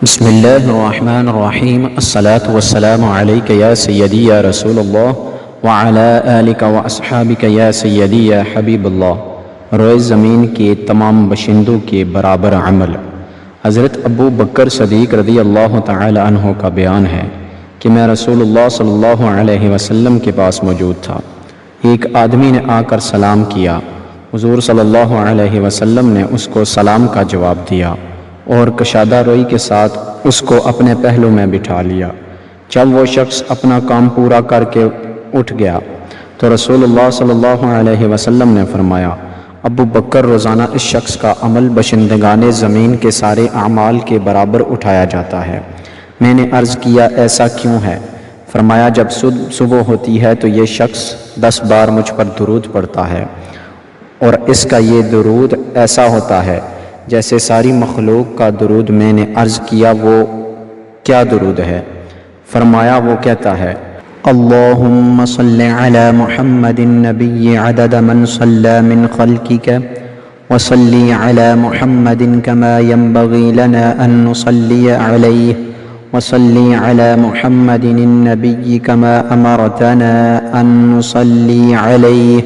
بسم اللہ الرحمن الرحیم الصلاة والسلام علیک یا سیدی یا رسول اللہ وعلی آلک واصحابک یا سیدی یا حبیب اللہ۔ روئے زمین کے تمام باشندوں کے برابر عمل۔ حضرت ابو بکر صدیق رضی اللہ تعالی عنہ کا بیان ہے کہ میں رسول اللہ صلی اللہ علیہ وسلم کے پاس موجود تھا۔ ایک آدمی نے آ کر سلام کیا۔ حضور صلی اللہ علیہ وسلم نے اس کو سلام کا جواب دیا اور کشادہ روئی کے ساتھ اس کو اپنے پہلو میں بٹھا لیا۔ جب وہ شخص اپنا کام پورا کر کے اٹھ گیا تو رسول اللہ صلی اللہ علیہ وسلم نے فرمایا، ابو بکر روزانہ اس شخص کا عمل باشندگان زمین کے سارے اعمال کے برابر اٹھایا جاتا ہے۔ میں نے عرض کیا، ایسا کیوں ہے؟ فرمایا، جب صبح ہوتی ہے تو یہ شخص 10 بار مجھ پر درود پڑھتا ہے، اور اس کا یہ درود ایسا ہوتا ہے جیسے ساری مخلوق کا درود۔ میں نے عرض کیا، وہ کیا درود ہے؟ فرمایا، وہ کہتا ہے، اللہم صل علی محمد النبی عدد من صلی من خلقک وصلی علی محمد کما ينبغی لنا ان نصلی علیہ وصلی علی محمد النبی کما امرتنا ان نصلی علیہ۔